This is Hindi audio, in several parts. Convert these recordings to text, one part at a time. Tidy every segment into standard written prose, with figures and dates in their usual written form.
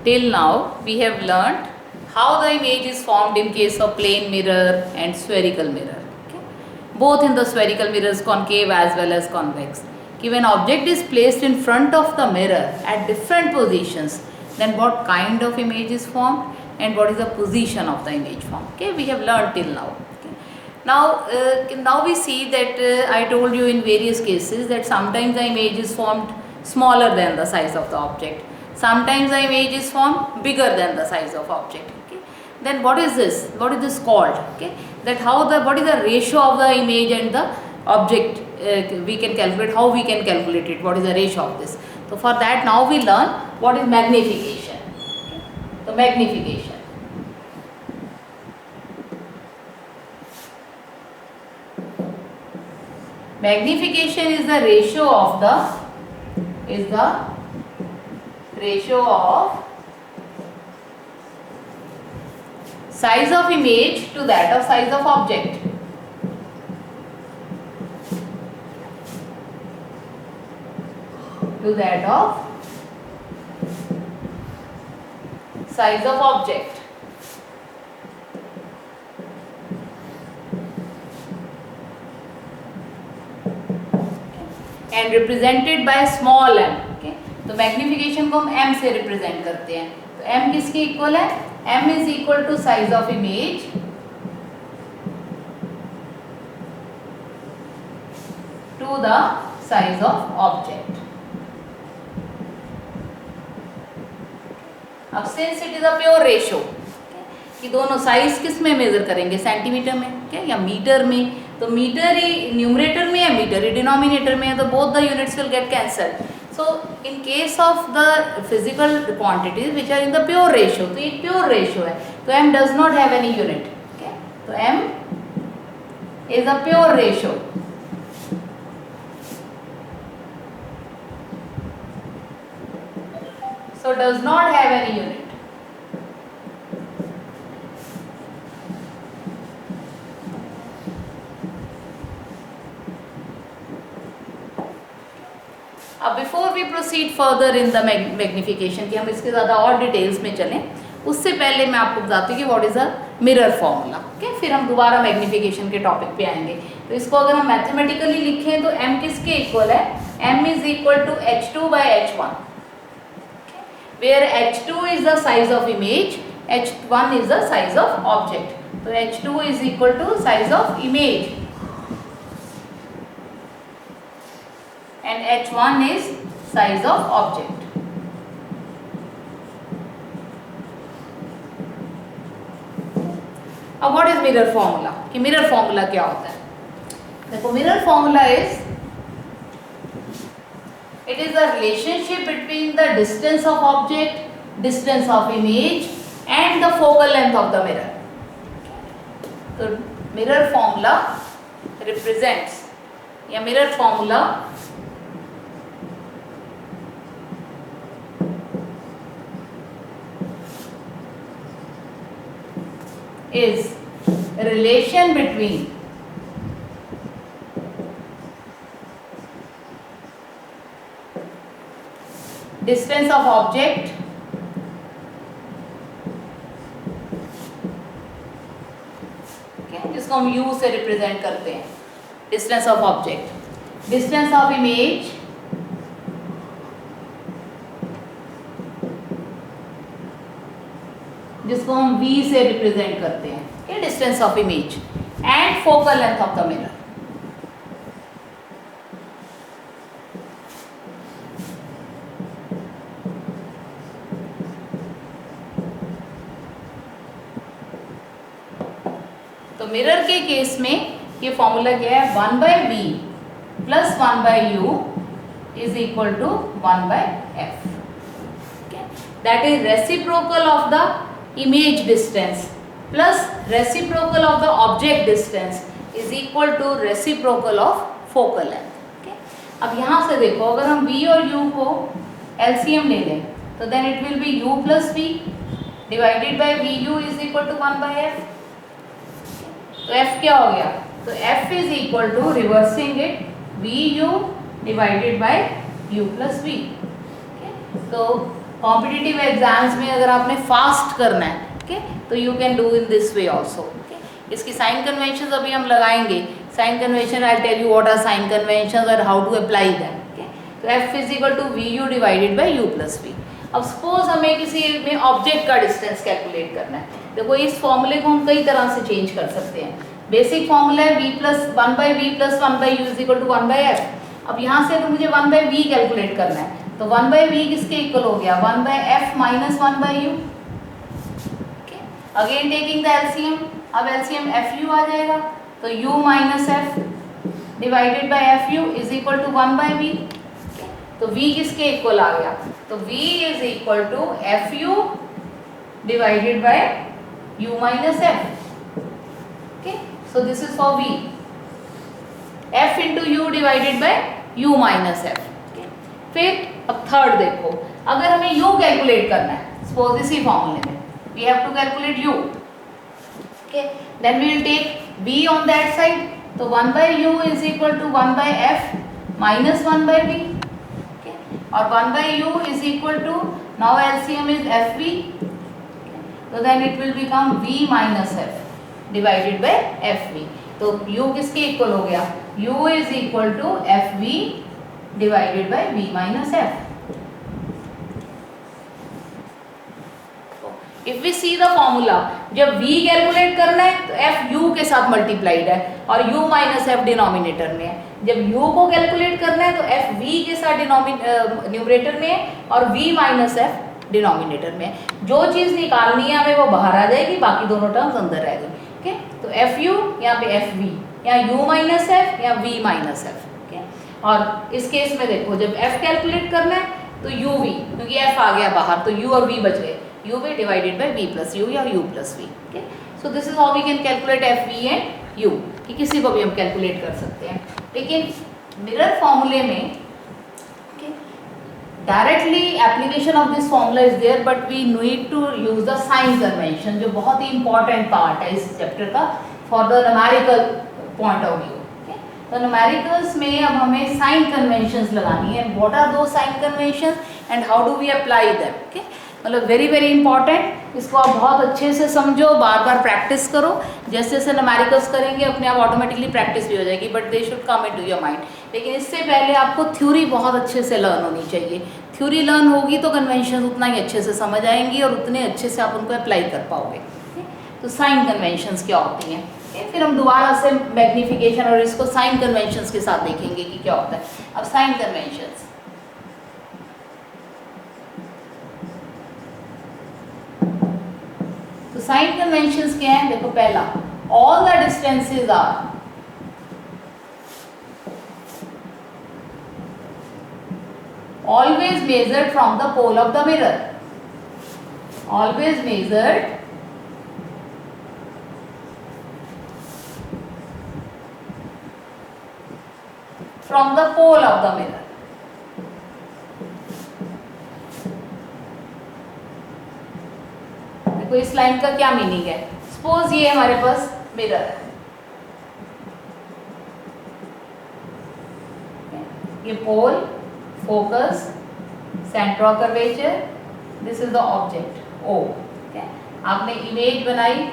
Till now we have learnt how the image is formed in case of plane mirror and spherical mirror. Okay? Both in the spherical mirrors, concave as well as convex. When object is placed in front of the mirror at different positions, then what kind of image is formed and what is the position of the image formed. Okay, we have learnt till now. Okay. Now we see that I told you in various cases that sometimes the image is formed smaller than the size of the object. Sometimes the image is formed bigger than the size of object. Okay. Then what is this? What is this called? Okay. That what is the ratio of the image and the object we can calculate, how we can calculate it, what is the ratio of this. So for that now we learn what is magnification. Okay. So magnification. Magnification is the ratio of size of image to that of size of object. To that of size of object. And represented by small m. Okay? तो मैग्निफिकेशन को हम m से रिप्रेजेंट करते हैं. तो m किसके इक्वल है? m is equal to size of image to the size of object. अब since it is a pure ratio कि दोनों साइज किस में मेजर करेंगे, सेंटीमीटर में क्या या मीटर में. तो मीटर ही न्यूमरेटर में है, मीटर ही डिनोमिनेटर में है, तो both the units will get cancelled. So in case of the physical quantities which are in the pure ratio, तो ये प्योर रेशो है, तो m does not have any unit. तो m is a pure ratio. So does not have any unit. अब before we proceed further in the magnification कि हम इसके ज़्यादा और डिटेल्स में चलें, उससे पहले मैं आपको बताती हूँ कि what is a mirror formula. Okay, फिर हम दोबारा मैग्निफिकेशन के टॉपिक पे आएंगे. तो इसको अगर हम मैथमेटिकली लिखें तो m किसके इक्वल है? m is equal to h2 by h1, where h2 is the size of image, h1 is the size of object. So h2 is equal to size of image and h1 is size of object. अब what is mirror formula? कि mirror formula क्या होता है? देखो mirror formula is, it is the relationship between the distance of object, distance of image and the focal length of the mirror. So mirror formula represents, या mirror formula is a relation between distance of object जिसको हम u से रिप्रेजेंट करते हैं, distance of object, distance of image जिसको हम v से रिप्रेजेंट करते हैं, ये distance of image and focal length of the mirror. तो मिरर के केस में ये फॉर्मूला क्या है? 1/v plus 1/u is equal to 1/f. That is reciprocal of the image distance plus reciprocal of the object distance is equal to reciprocal of focal length. Okay? अब यहाँ से देखो, अगर हम v और u को LCM ले लें तो then it will be u plus v divided by vu is equal to 1/f. तो f क्या हो गया? तो f is equal to reversing it vu divided by u plus v. Okay? तो कॉम्पिटिटिव एग्जाम्स में अगर आपने फास्ट करना है, ओके, तो you can do in this way also, okay. इसकी साइन कन्वेंशन अभी हम लगाएंगे। Sign convention I tell you what are sign convention और how to apply them, okay. तो f is equal to v u divided by u plus v. अब सपोज हमें किसी में ऑब्जेक्ट का डिस्टेंस कैलकुलेट करना है। देखो इस फॉर्मूले को हम कई तरह से चेंज कर सकते हैं। बेसिक फॉर्मूला है v plus 1 by v plus 1 by u is equal to 1 by f. अब यहाँ से अगर मुझे 1 बाई वी कैलकुलेट करना है तो 1 बाई वी किसके इक्वल हो गया, 1 by f minus 1 by u. Again taking the LCM, अब एलसीएम एफ यू आ जाएगा तो u minus f divided by f u is equal to 1 by v. तो v किसके इक्वल आ गया, तो v is equal to f u divided by u minus f, okay. So this is for v, f into u divided by u minus f. फिर अब थर्ड देखो, अगर हमें u कैलकुलेट करना है, सपोज इसी फॉर्मूले में we have to calculate u, okay, then we will take b on that side, तो 1 by u is equal to 1 by f minus 1 by v, okay, और 1 by u is equal to, now LCM is fv, okay, so then it will become v minus f divided by fv। तो u किसके इक्वल हो गया, u is equal to fv divided by v minus f। If we see the formula, जब v कैलकुलेट करना है तो f u के साथ मल्टीप्लाइड है और u माइनस एफ डिनोमिनेटर में है। जब u को कैलकुलेट करना है तो f v के साथ न्यूमरेटर में है और v माइनस एफ डिनोमिनेटर में है। जो चीज़ निकालनी है हमें वो बाहर आ जाएगी, बाकी दोनों टर्म्स अंदर रहेगी, ओके। तो एफ यू यहाँ पे एफ वी, या u माइनस एफ या v माइनस एफ, ओके। और इस केस में देखो जब f कैलकुलेट करना है तो u v, क्योंकि f आ गया बाहर तो u और v बच गए, u v divided by v plus u या u plus v, okay। so this is how we can calculate f v and u, कि किसी को भी हम कैलकुलेट कर सकते हैं। लेकिन मिरर फॉर्मूले में directly application of this formula is there, but we need to use the sign convention, जो बहुत ही इंपॉर्टेंट पार्ट है इस चैप्टर का for the numerical point of view, okay. तो न्यूमेरिकल्स में अब हमें साइन कन्वेंशंस लगानी है। व्हाट आर दो sign conventions and how do we apply them, okay. मतलब वेरी वेरी इंपॉर्टेंट, इसको आप बहुत अच्छे से समझो, बार बार प्रैक्टिस करो। जैसे जैसे न्यूमेरिकल्स करेंगे अपने आप ऑटोमेटिकली प्रैक्टिस भी हो जाएगी, but they should come into your mind. लेकिन इससे पहले आपको थ्योरी बहुत अच्छे से लर्न होनी चाहिए। थ्योरी लर्न होगी तो कन्वेंशन उतना ही अच्छे से समझ आएंगी और उतने अच्छे से आप उनको अप्लाई कर पाओगे। तो साइन कन्वेंशंस क्या होती हैं, फिर हम दोबारा से मैग्निफिकेशन और इसको साइन कन्वेंशंस के साथ देखेंगे कि क्या होता है। अब साइन कन्वेंशंस, तो साइन कन्वेंशंस क्या है, देखो पहला, all the distances are always measured from the pole of the mirror, always measured from the pole of the mirror। देखो इस लाइन का क्या मीनिंग है, सपोज ये हमारे पास मिरर है, ये pole, focus, centre of curvature, this is the object O, आपने इमेज बनाई,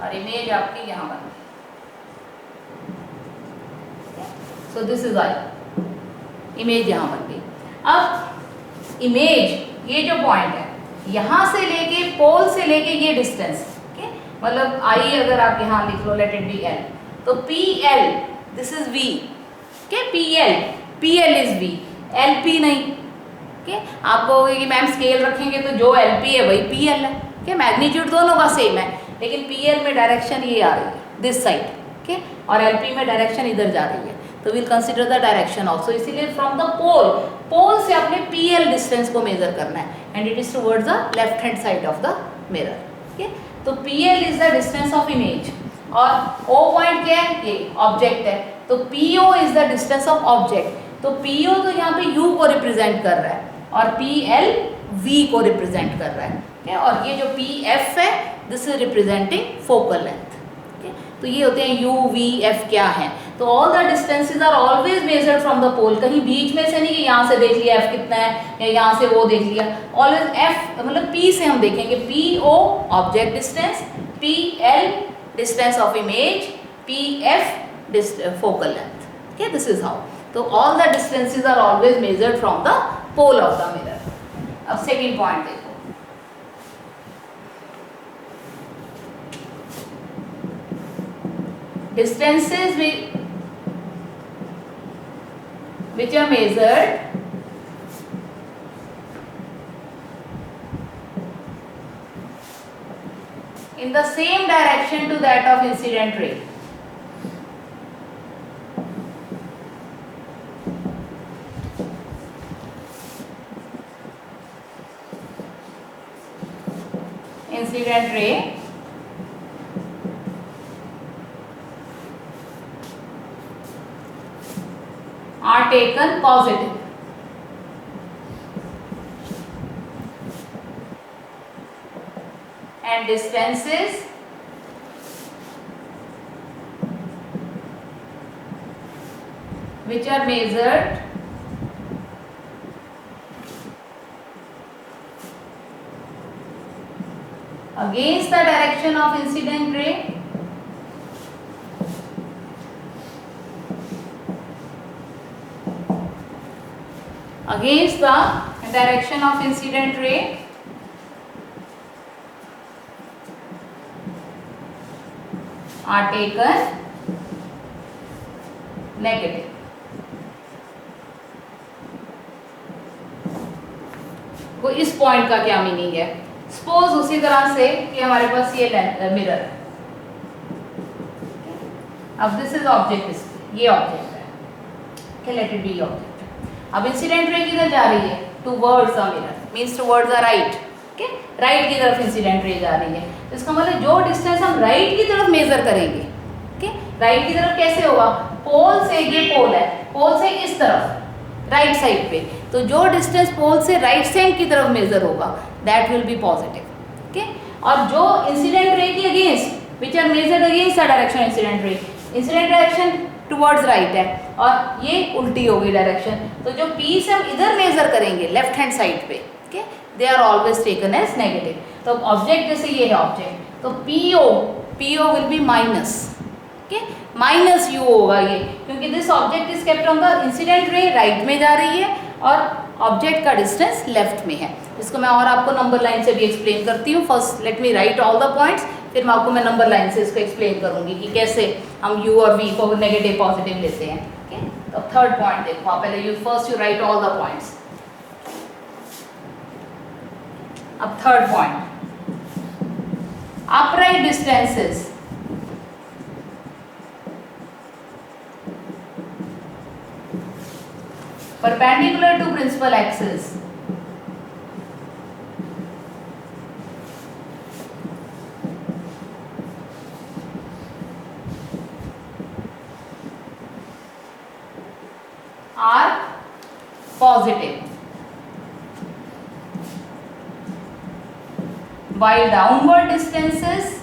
और इमेज आपकी यहाँ बन गई। So this is I, image यहाँ बन गई। अब इमेज ये जो पॉइंट है यहाँ से लेके पोल से लेके ये डिस्टेंस, ओके, मतलब आई अगर आप यहाँ लिख लो लेट इट बी एल, तो P L this is v, okay, P L is v, L P नहीं, ओके। आप कहोगे कि मैम स्केल रखेंगे तो जो एल पी है वही पी एल है, ओके, मैग्नीट्यूड दोनों का सेम है, लेकिन पी एल में डायरेक्शन ये आ रही है दिस साइड, ओके, और एल पी में डायरेक्शन इधर जा रही है, तो will consider the direction also. इसीलिए फ्रॉम द पोल से अपने पी एल डिस्टेंस को मेजर करना है and it is towards the left hand side of the mirror, okay. तो P L is the distance of image और ओ पॉइंट क्या है, ये ऑब्जेक्ट है, तो P O is the distance of object. तो पी ओ तो यहाँ पे यू को रिप्रेजेंट कर रहा है और पी एल V को रिप्रेजेंट कर रहा है, okay? और ये जो PF है this is representing focal length, okay? तो ये होते हैं U, V, F क्या है। तो all the distances are always measured from the pole, कहीं बीच में से नहीं कि यहाँ से देख लिया F कितना है या यहाँ से वो देख लिया, ऑलवेज F मतलब P से हम देखेंगे, PO object distance, PL distance of image, PF focal length, okay? This is how. तो all the distances are always measured from the pole of the mirror. अब सेकेंड पॉइंट देखो, distances which are measured in the same direction to that of incident ray. Incident ray are taken positive. And distances which are measured against the direction of incident ray are taken negative. को इस पॉइंट का क्या मीनिंग है, सपोज उसी तरह से कि हमारे पास ये मिरर है, अब दिस इज ऑब्जेक्ट, ये ऑब्जेक्ट है, लेट इट बी ऑब्जेक्ट। अब इंसिडेंट रे किधर जा रही है, towards the mirror, means towards the right, okay, right की तरफ इंसिडेंट रे जा रही है। तो इसका मतलब जो डिस्टेंस हम राइट की तरफ मेजर करेंगे, ओके, राइट की तरफ कैसे होगा, पोल से, ये पोल है, पोल से इस तरफ राइट साइड पे, तो जो डिस्टेंस पोल से राइट साइड की तरफ मेजर होगा that will be positive, okay. और जो इंसिडेंट रे की against which are measured against the direction incident ray, incident direction towards right है और ये उल्टी हो गई डायरेक्शन, तो जो पी से हम इधर मेजर करेंगे लेफ्ट हैंड साइड पे, okay, they are always taken as negative. तो ऑब्जेक्ट जैसे ये है ऑब्जेक्ट, तो P O will be minus, okay, minus u होगा ये, क्योंकि this object is kept on the incident ray, right में जा रही है और ऑब्जेक्ट का डिस्टेंस लेफ्ट में है। इसको मैं और आपको नंबर लाइन से भी एक्सप्लेन करती हूँ। First let me right all the points, फिर मैं आपको मैं नंबर लाइन से इसको एक्सप्लेन करूंगी कि कैसे हम यू और वी को नेगेटिव पॉजिटिव लेते हैं, ओके। तो थर्ड पॉइंट देखो, आप पहले you write all the points. अब third point, upright distances perpendicular to principal axis are positive, while downward distances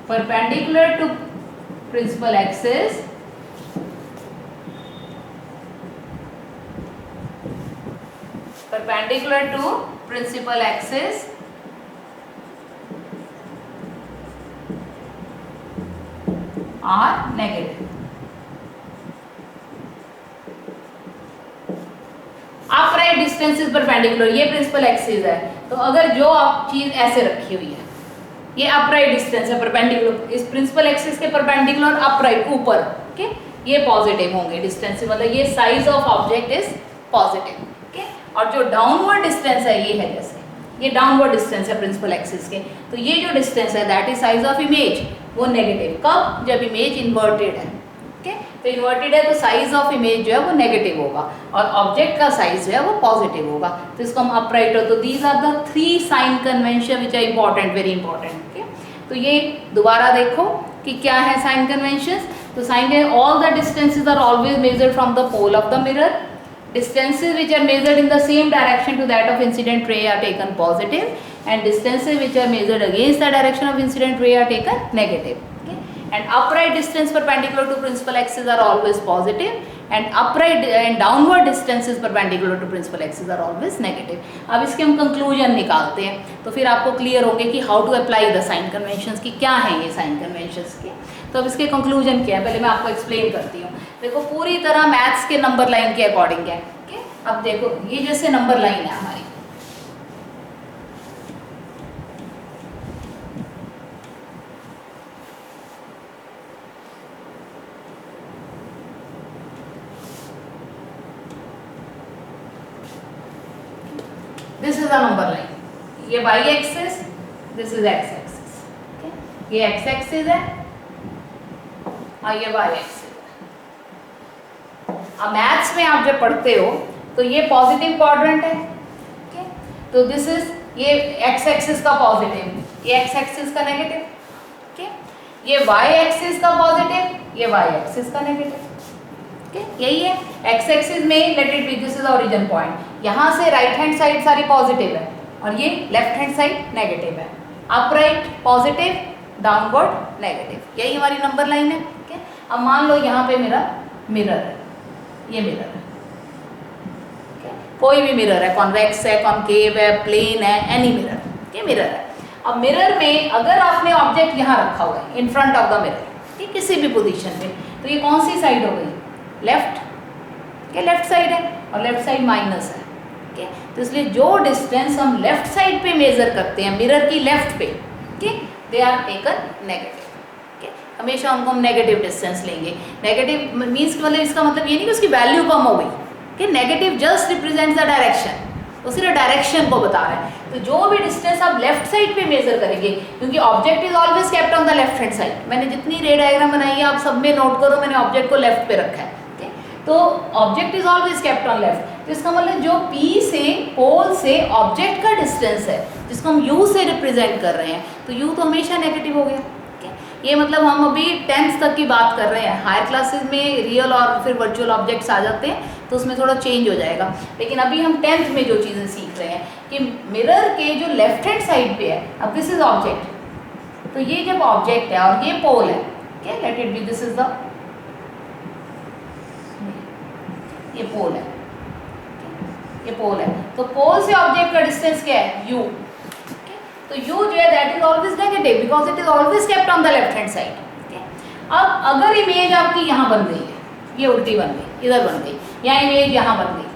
perpendicular to principal axis are negative। Upright distances perpendicular, ये प्रिंसिपल एक्सिस है, तो अगर जो आप चीज ऐसे रखी हुई है, ये अपराइट डिस्टेंस है परपेंडिकुलर, इस प्रिंसिपल एक्सिस के परपेंडिकुलर अपराइट ऊपर, ओके, ये पॉजिटिव होंगे डिस्टेंस, मतलब ये size of object is positive, okay. और जो डाउनवर्ड डिस्टेंस है ये है, जैसे ये डाउनवर्ड डिस्टेंस है प्रिंसिपल एक्सिस के, तो ये जो डिस्टेंस है that is size of image, वो नेगेटिव। कब, जब इमेज इन्वर्टेड है, ओके, तो इन्वर्टेड है तो साइज ऑफ इमेज जो है वो नेगेटिव होगा और ऑब्जेक्ट का साइज जो है वो पॉजिटिव होगा, तो इसको हम अपराइट हो। तो these are the 3 sign convention which are important, very important, okay. तो ये दोबारा देखो कि क्या है साइन कन्वेंशंस। तो sign all the distances are always measured from the pole of the mirror. Distances which are measured in the same direction to that of incident ray are taken positive, and distances which are measured against the direction of incident ray are taken negative. Okay? And upright distance perpendicular to principal axis are always positive, and upright and downward distances perpendicular to principal axis are always negative. अब इसके हम कंक्लूजन निकालते हैं, तो फिर आपको क्लियर होंगे कि how to apply the sign conventions की क्या है ये साइन कन्वेंशंस के. तो अब इसके कंक्लूजन क्या है पहले मैं आपको एक्सप्लेन करती हूँ. देखो पूरी तरह मैथ्स के नंबर लाइन के अकॉर्डिंग है. ओके, अब देखो ये जैसे नंबर लाइन है हमारी, this is a number line. ये y axis, this is x axis. ये x एक्सिस है और ये y एक्सिस. अब मैथ्स में आप जब पढ़ते हो तो ये पॉजिटिव क्वाड्रेंट है. ओके, तो दिस इज ये x एक्सिस का पॉजिटिव, ये x एक्सिस का नेगेटिव. ओके, ये y एक्सिस का पॉजिटिव, ये y एक्सिस का नेगेटिव. ओके, यही है. x एक्सिस में late it B this is origin point. यहाँ से राइट हैंड साइड सारी पॉजिटिव है और ये लेफ्ट हैंड साइड नेगेटिव है. Upright positive, downward negative. यही हमारी नंबर लाइन है. ओके, अब मान लो यहाँ पे मेरा मिरर है, ये मिरर है. कोई भी मिरर है, कॉन्वेक्स है, कॉन्केव है, प्लेन है, एनी मिरर. ये मिरर है. अब मिरर में अगर आपने ऑब्जेक्ट यहाँ रखा हुआ है in front of the mirror, ठीक, किसी भी पोजीशन पे, तो ये कौन सी साइड हो गई? लेफ्ट. क्या लेफ्ट साइड है और लेफ्ट साइड माइनस है. ठीक, तो इसलिए जो डिस्टेंस हम लेफ्ट साइड पे मेजर करते हैं मिरर की लेफ्ट पे, ठीक, दे आर टेकन नेगेटिव. हमेशा उनको हम नेगेटिव डिस्टेंस लेंगे. नेगेटिव मीन्स मतलब इसका मतलब ये नहीं कि उसकी वैल्यू कम हो गई, कि negative just represents the direction, तो सिर्फ डायरेक्शन को बता रहे हैं. तो जो भी डिस्टेंस आप लेफ्ट साइड पे मेजर करेंगे, क्योंकि object is always kept on the left hand side. मैंने जितनी रे डायग्राम बनाई है आप सब में नोट करो, मैंने ऑब्जेक्ट को लेफ्ट पे रखा है. ठीक, तो object is always kept on left. तो इसका मतलब जो P से पोल से ऑब्जेक्ट का डिस्टेंस है, जिसको हम U से रिप्रेजेंट कर रहे हैं, तो U तो हमेशा नेगेटिव हो गया. ये मतलब हम अभी 10th तक की बात कर रहे हैं. हायर क्लासेस में रियल और फिर वर्चुअल ऑब्जेक्ट्स आ जाते हैं, तो उसमें थोड़ा चेंज हो जाएगा. लेकिन अभी हम 10th में जो चीज़ें सीख रहे हैं कि मिरर के जो लेफ्ट हैंड साइड पे है, अब दिस इज ऑब्जेक्ट, तो ये जब ऑब्जेक्ट है और ये पोल है, क्या late it B this is the, ये पोल है, ये पोल है. तो पोल से ऑब्जेक्ट का डिस्टेंस क्या है? U. तो U जो है that is always negative because it is always kept on the left hand side. अब अगर इमेज आपकी यहाँ बन गई है, ये उल्टी बन गई, इधर बन गई, या इमेज यहाँ बन गई,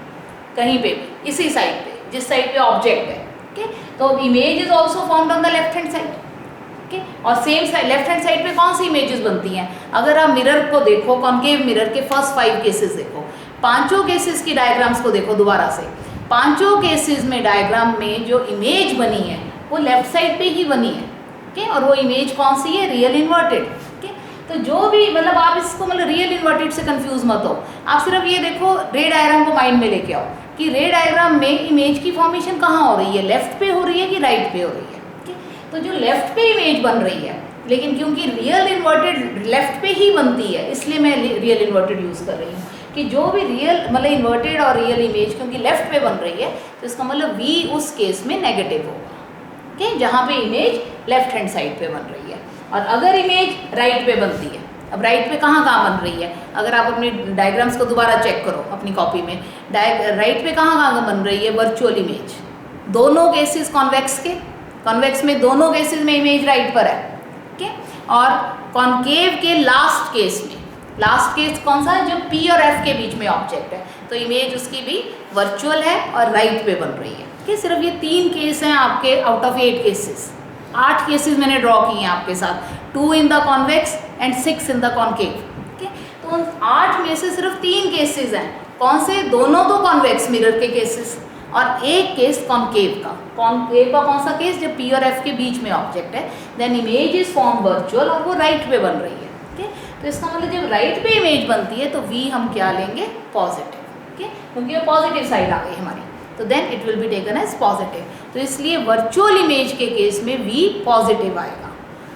कहीं पे भी इसी साइड पे जिस साइड पे ऑब्जेक्ट है, ठीक, तो image is also formed on the left hand side. ठीक, और same side left hand side पे कौन सी इमेजेस बनती हैं? अगर आप मिरर को देखो, कॉन्केव मिरर के फर्स्ट 5 केसेस देखो, पांचों केसेस की डायग्राम्स को देखो दोबारा से. पांचों केसेस में डायग्राम में जो इमेज बनी है वो लेफ्ट साइड पे ही बनी है. ठीक, और वो इमेज कौन सी है? Real inverted. ठीक, तो जो भी मतलब आप इसको मतलब रियल इन्वर्टेड से कंफ्यूज मत हो. आप सिर्फ ये देखो रे डायग्राम को माइंड में लेके आओ कि रे डायग्राम में इमेज की फॉर्मेशन कहाँ हो रही है, लेफ्ट पे हो रही है कि राइट पे हो रही है. ठीक, तो जो लेफ्ट पे इमेज बन रही है, लेकिन क्योंकि रियल इन्वर्टेड लेफ्ट पे ही बनती है, इसलिए मैं रियल इन्वर्टेड यूज़ कर रही हूँ कि जो भी रियल मतलब इन्वर्टेड और रियल इमेज क्योंकि लेफ्ट पे बन रही है, तो इसका मतलब V उस केस में नेगेटिव होगा. ठीक, जहाँ पे इमेज लेफ्ट हैंड साइड पे बन रही है. और अगर इमेज राइट पे बनती है, अब राइट पे कहाँ कहाँ बन रही है? अगर आप अपनी डायग्राम्स को दोबारा चेक करो अपनी कॉपी में, राइट पे कहाँ कहाँ बन रही है? Virtual image. दोनों केसेस कॉन्वेक्स के, कॉन्वेक्स में दोनों केसेस में इमेज राइट पर है. ठीक है, और कॉन्केव के लास्ट केस में, लास्ट केस कौन सा है? जो P और F के बीच में ऑब्जेक्ट है, तो इमेज उसकी भी वर्चुअल है और राइट पे बन रही है. कि सिर्फ ये 3 केस हैं आपके आउट ऑफ 8 केसेस. 8 केसेस मैंने ड्रॉ किए हैं आपके साथ, 2 in the convex and 6 in the concave. ठीक, तो उन 8 में से सिर्फ 3 केसेस हैं. कौन से? दोनों तो कॉन्वेक्स मिरर के केसेस और एक केस कॉन्केव का. कॉन्केव का कौन सा केस? जब P और F के बीच में ऑब्जेक्ट है, then image is form virtual और वो राइट पे बन रही है. ठीक, तो इसका मतलब जब राइट पे इमेज बनती है तो V हम क्या लेंगे? पॉजिटिव. ठीक, क्योंकि वो पॉजिटिव साइड आ गई हमारी, तो then it will be taken as positive. तो इसलिए वर्चुअल इमेज के केस में V पॉजिटिव आएगा.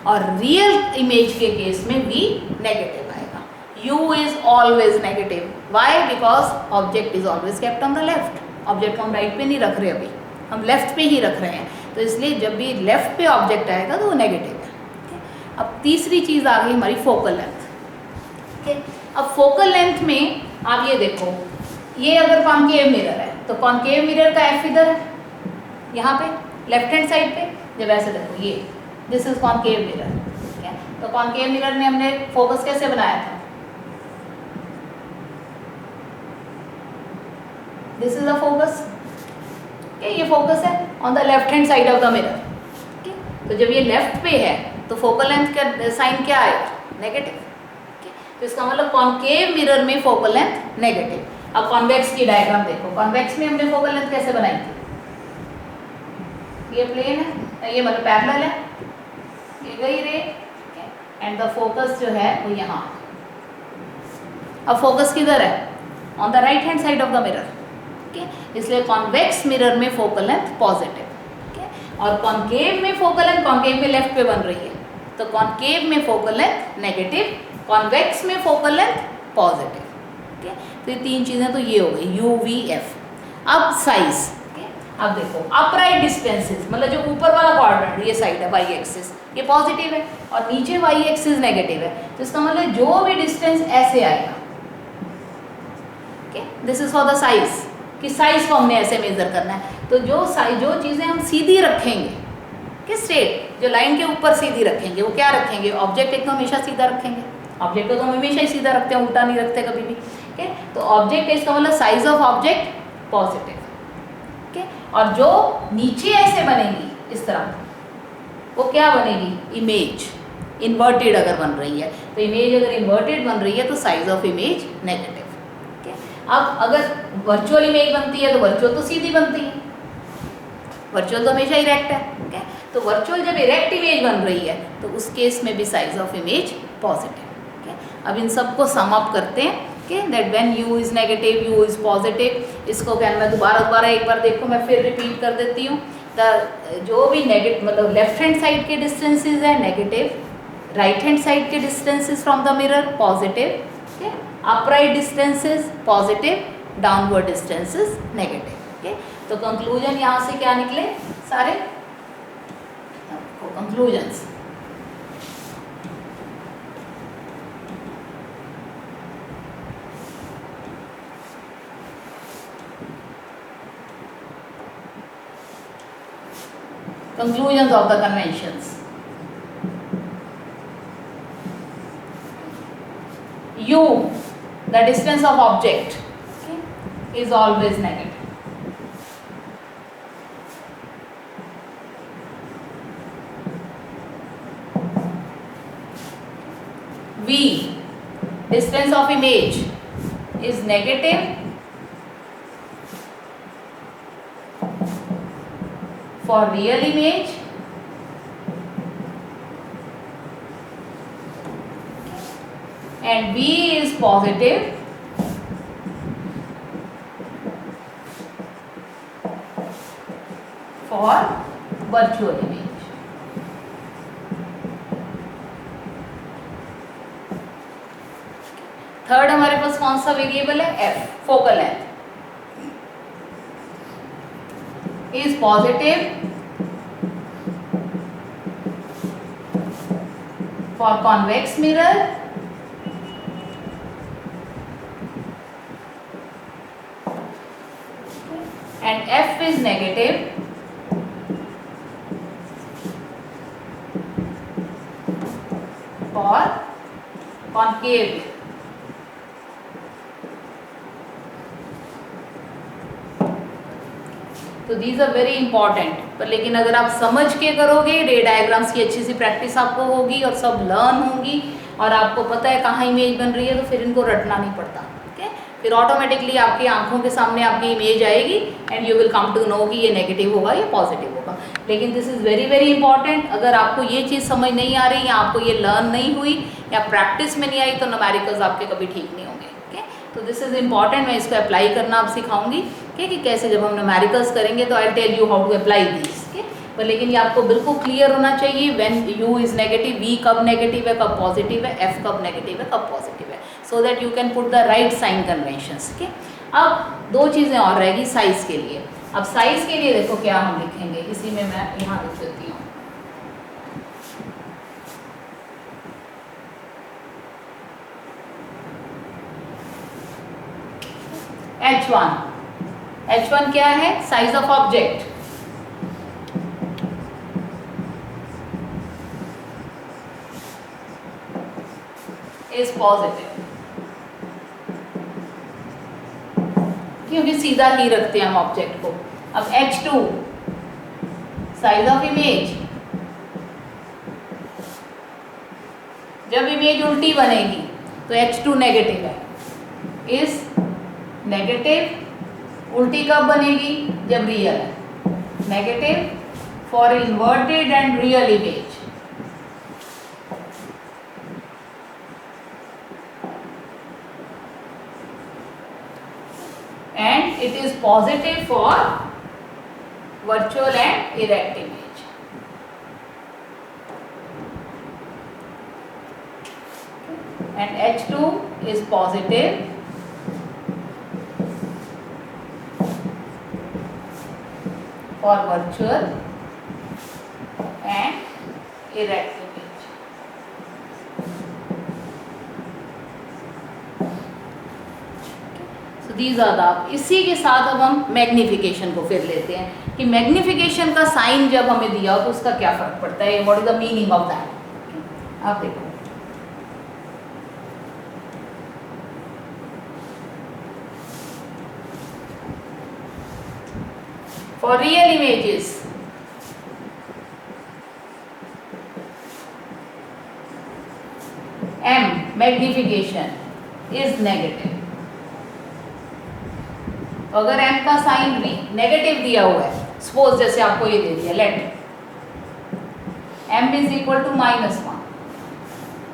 और रियल इमेज के केस में v नेगेटिव आएगा। u is always negative, why? Because object is always kept on the left. Object को हम राइट पे नहीं रख रहे, अभी हम लेफ्ट पे ही रख रहे हैं, तो इसलिए जब भी लेफ्ट पे ऑब्जेक्ट आएगा तो वो नेगेटिव है। अब तीसरी चीज़ आ गई हमारी फोकल लेंथ। ठीक है, अब फोकल लेंथ में आप ये देखो, ये अगर कॉनकेव मिरर है तो कॉनकेव मिरर का एफ इधर है, यहाँ पे लेफ्ट हैंड साइड पे। जब ऐसे देखो, ये दिस इज कॉनकेव मिरर। ठीक है, तो कॉनकेव मिरर में हमने फोकस कैसे बनाया था? This is a focus. ये फोकस है on the left hand side of the mirror. तो जब ये लेफ्ट पे है तो फोकल लेंथ का साइन क्या आएगा? नेगेटिव। तो इसका मतलब कॉनकेव मिरर में फोकल लेंथ नेगेटिव। अब कॉन्वेक्स की डायग्राम देखो, कॉन्वेक्स में हमने फोकल लेंथ कैसे बनाई थी? ये प्लेन है, ये मतलब पैरेलल है, ये गई रे, एंड द फोकस जो है वो यहाँ। अब फोकस किधर है? On the right hand side of the mirror. इसलिए कॉन्वेक्स मिरर में फोकल लेंथ पॉजिटिव, और कॉनकेव में फोकल लेंथ, कॉनकेव में लेफ्ट पे बन रही है तो कॉनकेव में फोकल लेंथ नेगेटिव, कॉन्वेक्स में फोकल लेंथ पॉजिटिव। ठीक है, तो ये तीन चीज़ें तो ये हो गई यू वी एफ। अब साइज, अब देखो अपराइट डिस्टेंसेस, मतलब जो ऊपर वाला क्वाड्रेंट ये साइड है वाई एक्सिस, ये पॉजिटिव है और नीचे वाई एक्सिस नेगेटिव है, तो इसका मतलब जो भी डिस्टेंस ऐसे आएगा, this is for the size, कि साइज को हमने ऐसे मेजर करना है। तो जो चीज़ें हम सीधी रखेंगे, कि स्ट्रेट जो लाइन के ऊपर सीधी रखेंगे, वो क्या रखेंगे? ऑब्जेक्ट एक तो हमेशा सीधा रखेंगे, ऑब्जेक्ट को तो हम हमेशा ही सीधा रखते हैं, उल्टा नहीं रखते कभी भी। ठीक है, तो ऑब्जेक्ट इसका मतलब साइज ऑफ ऑब्जेक्ट पॉजिटिव। ठीक है, और जो नीचे ऐसे बनेगी इस तरह, वो क्या बनेगी? इमेज इन्वर्टेड अगर बन रही है तो इमेज अगर इन्वर्टेड बन रही है तो साइज ऑफ इमेज नेगेटिव। अब अगर वर्चुअल इमेज बनती है तो वर्चुअल तो सीधी बनती है, वर्चुअल तो हमेशा इरेक्ट है। ओके, तो वर्चुअल जब इरेक्ट इमेज बन रही है तो उस केस में भी size of image positive. Okay, अब इन सबको सम अप करते हैं कि that when you is negative, you is positive. इसको क्या मैं दोबारा एक बार देखो, मैं फिर रिपीट कर देती हूँ। जो भी नेगेटिव मतलब लेफ्ट हैंड साइड के डिस्टेंसेज है नेगेटिव, राइट हैंड साइड के distances from the mirror positive, upright distances positive, downward distances negative. Okay, तो कंक्लूजन यहाँ से क्या निकले सारे? Conclusions, conclusions of the conventions. U, the distance of object, okay, is always negative. V, distance of image is negative for real image and V is positive for virtual image. Third हमारे पास कौन सा वेरिएबल है? F, focal length is positive for convex mirror and F is negative for concave. तो दीज आर वेरी इंपॉर्टेंट। पर लेकिन अगर आप समझ के करोगे, रे डायग्राम्स की अच्छी सी प्रैक्टिस आपको होगी और सब लर्न होंगी और आपको पता है कहाँ इमेज बन रही है, तो फिर इनको रटना नहीं पड़ता। ठीक है, फिर ऑटोमेटिकली आपकी आंखों के सामने आपकी इमेज आएगी and you will come to know कि ये नेगेटिव होगा या पॉजिटिव होगा। लेकिन this is very very important. अगर आपको ये चीज़ समझ नहीं आ रही या आपको ये लर्न नहीं हुई या प्रैक्टिस में नहीं आई तो न्यूमेरिकल्स आपके कभी ठीक नहीं होंगे। ठीक है, तो दिस इज़ इंपॉर्टेंट। मैं इसको अप्लाई करना अब सिखाऊंगी कि कैसे जब हम न्यूमेरिकल्स करेंगे तो I tell you how to apply this. पर लेकिन ये आपको बिल्कुल क्लियर होना चाहिए, when u is negative, v कब नेगेटिव है कब पॉजिटिव है, f कब नेगेटिव है कब पॉजिटिव है, so that you can put the right sign conventions. ठीक है, अब दो चीज़ें और रहेगी साइज के लिए। अब साइज के लिए देखो क्या हम लिखेंगे, इसी में मैं यहाँ लिख देती हूँ H1। H1 क्या है? Size of object. Is positive, क्योंकि सीधा ही रखते हैं हम ऑब्जेक्ट को। अब H2 साइज ऑफ इमेज, जब इमेज उल्टी बनेगी तो H2 नेगेटिव है, इज नेगेटिव। उल्टी कब बनेगी? जब रियल है, negative for inverted and real image. And it is positive for virtual and erect image. And H2 is positive for virtual and erect image. These are the, इसी के साथ अब हम मैग्निफिकेशन को फिर लेते हैं कि मैग्निफिकेशन का साइन जब हमें दिया हो तो उसका क्या फर्क पड़ता है, what is the meaning of that. आप देखो for real images M magnification is negative. अगर m का साइन नेगेटिव दिया हुआ है, सपोज जैसे आपको ये दे दिया, let m is equal to -1।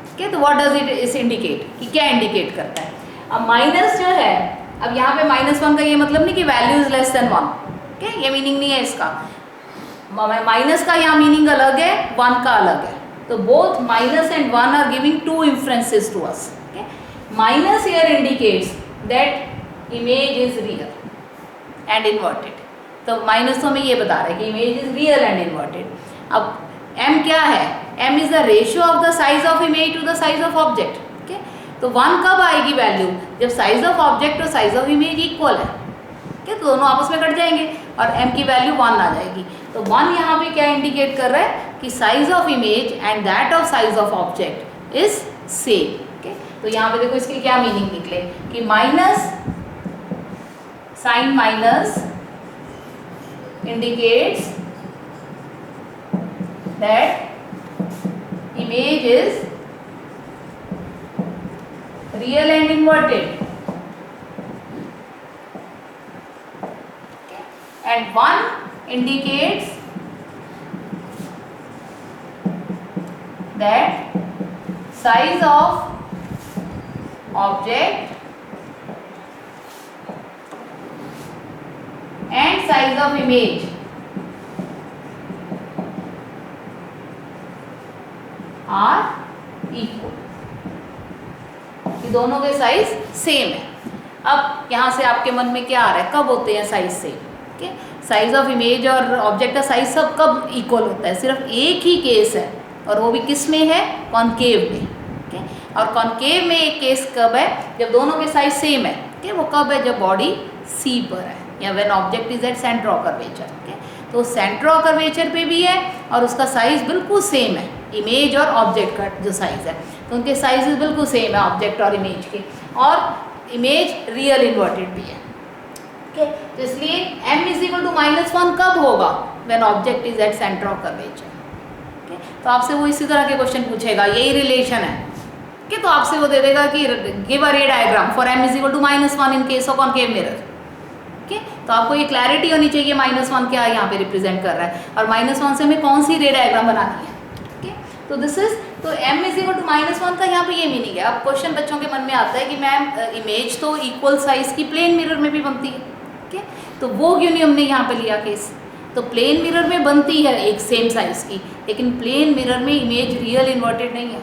ठीक है, तो व्हाट डज इट इंडिकेट, कि क्या इंडिकेट करता है? अब माइनस जो है, अब यहाँ पे -1 का ये मतलब नहीं कि वैल्यू इज लेस देन 1। ठीक है, ये मीनिंग नहीं है इसका। माइनस का यहाँ मीनिंग अलग है, 1 का अलग है। तो both minus and 1 are giving two inferences to us. Minus here indicates that image is real and inverted. तो माइनस तो हमें ये बता रहा है कि image is real and inverted. अब m क्या है? m is the ratio of the size of image to the size of object. ठीक है, तो 1 कब आएगी वैल्यू? जब साइज ऑफ ऑब्जेक्ट और साइज ऑफ इमेज इक्वल है। ठीक है, तो दोनों आपस में कट जाएंगे और m की वैल्यू 1 आ जाएगी। तो 1 यहाँ पे क्या इंडिकेट कर रहा है कि size of image and that of size of object is same. ठीक है, तो यहाँ पे देखो इसकी क्या मीनिंग निकले कि minus, sign minus indicates that image is real and inverted, and 1 indicates that size of object and size of image are equal, ये दोनों के साइज सेम है। अब यहाँ से आपके मन में क्या आ रहा है, कब होते हैं साइज सेम? ठीक है, साइज ऑफ इमेज और ऑब्जेक्ट का साइज सब कब इक्वल होता है? सिर्फ एक ही केस है, और वो भी किस में है? कॉनकेव में। ठीक है, और कॉनकेव में एक केस कब है? जब दोनों के साइज सेम है। ठीक है, वो कब है? जब बॉडी सी पर है, या when object is at centre of curvature. ठीक है, तो सेंटर ऑफ कर्वेचर पे भी है और उसका साइज बिल्कुल सेम है, इमेज और ऑब्जेक्ट का जो साइज है, तो उनके साइजेस बिल्कुल सेम है ऑब्जेक्ट और इमेज के, और इमेज रियल इन्वर्टेड भी है। ठीक है, तो इसलिए m इज इक्वल टू -1 कब होगा? When object is at centre of curvature. ठीक है, तो आपसे वो इसी तरह के क्वेश्चन पूछेगा, यही रिलेशन है। ठीक है, तो आपसे वो दे देगा कि give a ray diagram for m is equal to -1 in case of concave mirror. ठीक है, तो आपको ये क्लैरिटी होनी चाहिए -1 क्या यहाँ पे रिप्रेजेंट कर रहा है, और -1 से हमें कौन सी रे डायग्राम बनानी है। ठीक है, तो दिस इज, तो m इज इक्वल टू -1 का यहाँ पे ये मीनिंग है। अब क्वेश्चन बच्चों के मन में आता है कि मैम इमेज तो इक्वल साइज की प्लेन मिरर में भी बनती है। ठीक है, तो वो क्यों नहीं हमने यहाँ पे लिया केस? तो प्लेन मिरर में बनती है एक सेम साइज की, लेकिन प्लेन मिरर में इमेज रियल इन्वर्टेड नहीं है।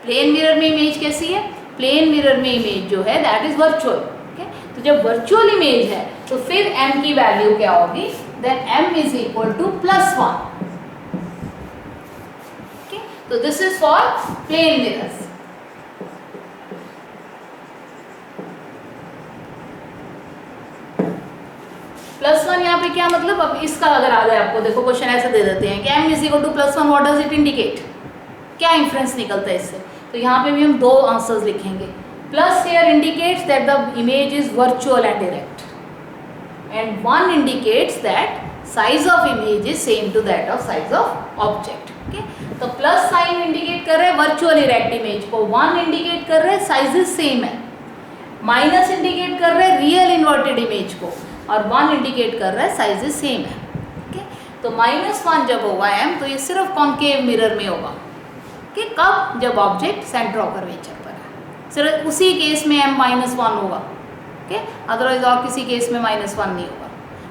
प्लेन मिरर में इमेज कैसी है? प्लेन मिरर में इमेज जो है दैट इज वर्चुअल। ओके, तो जब वर्चुअल इमेज है तो फिर m की वैल्यू क्या होगी? Then m is equal to +1। Okay, तो this is for plane mirrors. +1 यहाँ पे क्या मतलब? अब इसका अगर आ जाए आपको, देखो क्वेश्चन ऐसे दे देते हैं कि m is equal to +1, what does it indicate? क्या इंफरेंस निकलता है इससे? तो यहाँ पे भी हम दो आंसर्स लिखेंगे। Plus here indicates that the image is virtual and direct, and 1 indicates that size of image is same to that of size of object. Okay, तो प्लस साइन इंडिकेट कर रहे हैं वर्चुअल इरेक्ट इमेज को, 1 इंडिकेट कर रहे हैं साइजेस सेम है, माइनस इंडिकेट कर रहे हैं रियल इन्वर्टेड इमेज को, और 1 इंडिकेट कर रहा है साइजेस सेम है। ओके, तो -1 जब होगा m, तो ये सिर्फ कॉन्केव मिरर में होगा कि कब? जब ऑब्जेक्ट सेंटर ऑफ कर्वेचर पर है, सिर्फ उसी केस में m -1 होगा। ओके, अदरवाइज और किसी केस में -1 नहीं होगा।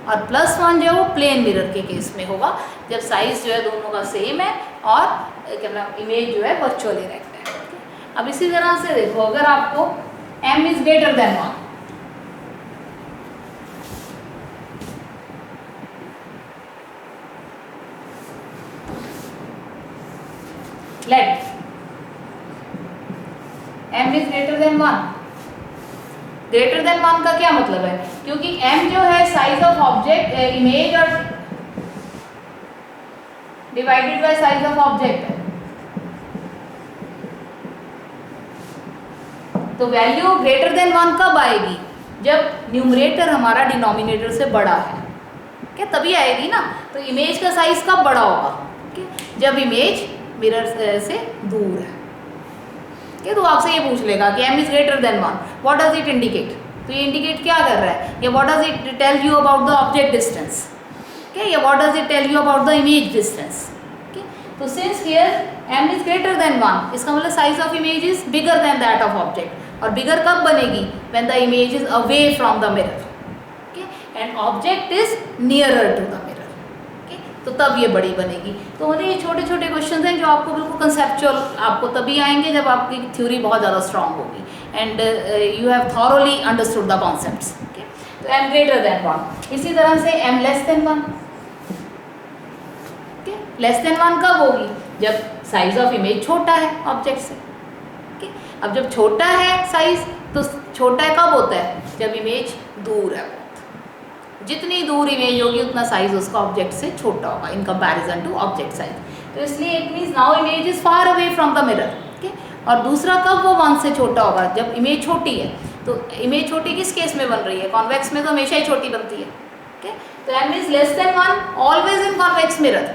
और +1 जो है वो प्लेन मिरर के केस में होगा, जब साइज जो है दोनों का सेम है और क्या नाम इमेज जो है वर्चुअल इरेक्ट है। अब इसी तरह से देखो, अगर आपको m is greater than 1, let m is greater than 1। Greater than 1 का क्या मतलब है? क्योंकि m जो है साइज ऑफ ऑब्जेक्ट इमेज और divided by size of object है, तो वैल्यू ग्रेटर देन 1 कब आएगी? जब न्यूमरेटर हमारा डिनोमिनेटर से बड़ा है, क्या तभी आएगी ना। तो इमेज का साइज कब बड़ा होगा? जब इमेज मिरर से दूर है। Okay, तो आपसे ये पूछ लेगा कि m is greater than 1, what does it indicate? तो ये इंडिकेट क्या कर रहा है? या what does it tell you about the object distance? Okay, या what does it tell you about the image distance? Okay, तो since here m is greater than 1, इसका मतलब size of image is bigger than that of object. और बिगर कब बनेगी? When the image is away from the mirror, okay, and object is nearer to the mirror, तो तब ये बड़ी बनेगी। तो मतलब ये छोटे छोटे क्वेश्चंस हैं जो आपको बिल्कुल कंसेप्चुअल आपको तभी आएंगे जब आपकी थ्योरी बहुत ज़्यादा स्ट्रांग होगी and you have thoroughly understood the concepts. Okay, तो m ग्रेटर देन 1। इसी तरह से m less than 1। Okay, less than 1 कब होगी? जब साइज ऑफ इमेज छोटा है ऑब्जेक्ट से। ओके, अब जब छोटा है साइज, तो छोटा है कब होता है? जब इमेज दूर है। जितनी दूर इमेज होगी उतना साइज उसका ऑब्जेक्ट से छोटा होगा in comparison to object size. तो इसलिए it means now image is far away from the mirror. Okay, और दूसरा कब वो 1 से छोटा होगा? जब इमेज छोटी है। तो इमेज छोटी किस केस में बन रही है? कॉन्वेक्स में तो हमेशा ही छोटी बनती है। ओके, तो m is less than 1 always in convex mirror.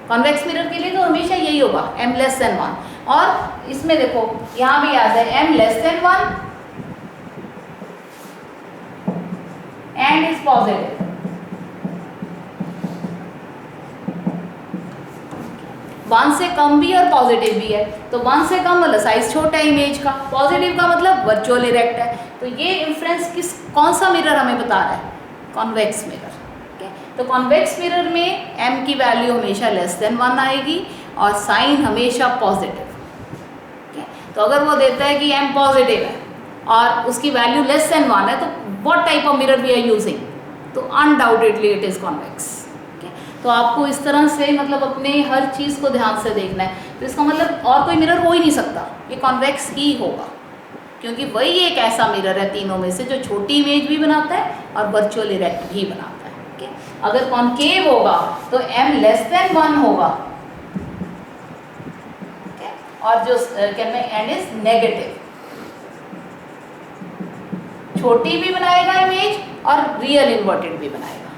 Convex mirror के लिए तो हमेशा यही होगा, m लेस देन 1। और इसमें देखो यहाँ भी याद है m less than 1 and is positive। One से कम भी और पॉजिटिव भी है। तो 1 से कम मतलब साइज छोटा है इमेज का, पॉजिटिव का मतलब वर्चुअल इरेक्ट है। तो ये इंफ्रेंस कौन सा मिरर हमें बता रहा है? Convex mirror. ओके, तो कॉन्वेक्स मिरर में m की वैल्यू हमेशा लेस देन 1 आएगी और साइन हमेशा पॉजिटिव। ओके, तो अगर वो देता है कि m पॉजिटिव है और उसकी वैल्यू लेस देन 1 है, तो what type of mirror we are using? तो undoubtedly it is convex। okay? तो आपको इस तरह से मतलब अपने हर चीज़ को ध्यान से देखना है। तो इसका मतलब और कोई मिरर हो ही नहीं सकता, ये कॉन्वेक्स ही होगा, क्योंकि वही एक ऐसा मिरर है तीनों में से जो छोटी इमेज भी बनाता है और वर्चुअल इरेक्ट भी बनाता है। okay? अगर कॉन्केव होगा तो m लेस देन 1 होगा, okay? और जो क्या n इज नेगेटिव, छोटी भी बनाएगा इमेज और रियल इन्वर्टेड भी बनाएगा।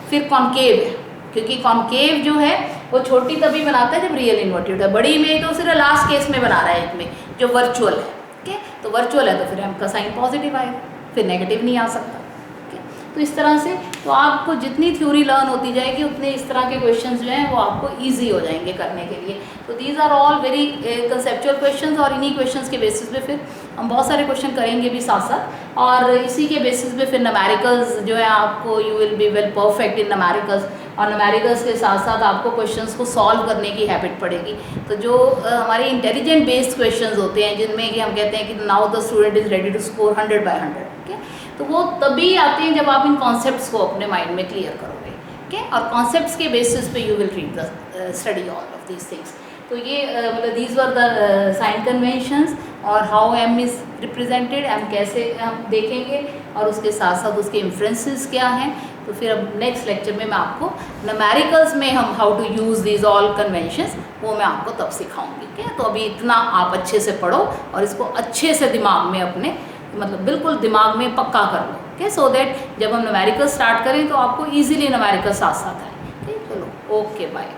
फिर कॉन्केव है, क्योंकि कॉन्केव जो है वो छोटी तभी बनाता है जब रियल इन्वर्टेड है। बड़ी इमेज तो सिर्फ लास्ट केस में बना रहा है इसमें जो वर्चुअल है। ओके, तो वर्चुअल है तो फिर m का साइन पॉजिटिव आएगा, फिर नेगेटिव नहीं आ सकता। ओके, तो इस तरह से तो आपको जितनी थ्योरी लर्न होती जाएगी उतने इस तरह के क्वेश्चंस जो हैं वो आपको ईजी हो जाएंगे करने के लिए। तो these are all very conceptual questions और इन्हीं क्वेश्चंस के बेसिस पे फिर हम बहुत सारे क्वेश्चन करेंगे भी साथ साथ, और इसी के बेसिस पे फिर न्यूमेरिकल्स जो है आपको you will be well perfect in numericals, और न्यूमेरिकल्स के साथ साथ आपको क्वेश्चंस को सॉल्व करने की हैबिट पड़ेगी। तो जो हमारे इंटेलिजेंट बेस्ड क्वेश्चंस होते हैं जिनमें कि हम कहते हैं कि now the student is ready to score 100 by 100, ठीक है, तो वो तभी आते हैं जब आप इन कॉन्सेप्ट्स को अपने माइंड में क्लियर करोगे, ठीक है, और कॉन्सेप्ट्स के बेसिस पे you will read the study all of these things. तो ये मतलब these were the sign conventions, और how m is represented, m कैसे हम देखेंगे, और उसके साथ साथ उसके इन्फ्लुएंसेस क्या हैं। तो फिर अब नेक्स्ट लेक्चर में मैं आपको न्यूमेरिकल्स में हम how to use these all conventions वो मैं आपको तब सिखाऊंगी, ठीक है। तो अभी इतना आप अच्छे से पढ़ो और इसको अच्छे से दिमाग में अपने मतलब बिल्कुल दिमाग में पक्का कर लो, ठीक है, सो दैट जब हम न्यूमेरिकल स्टार्ट करें तो आपको ईजिली न्यूमेरिकल साथ साथ आए, ठीक है। चलो, ओके, बाय।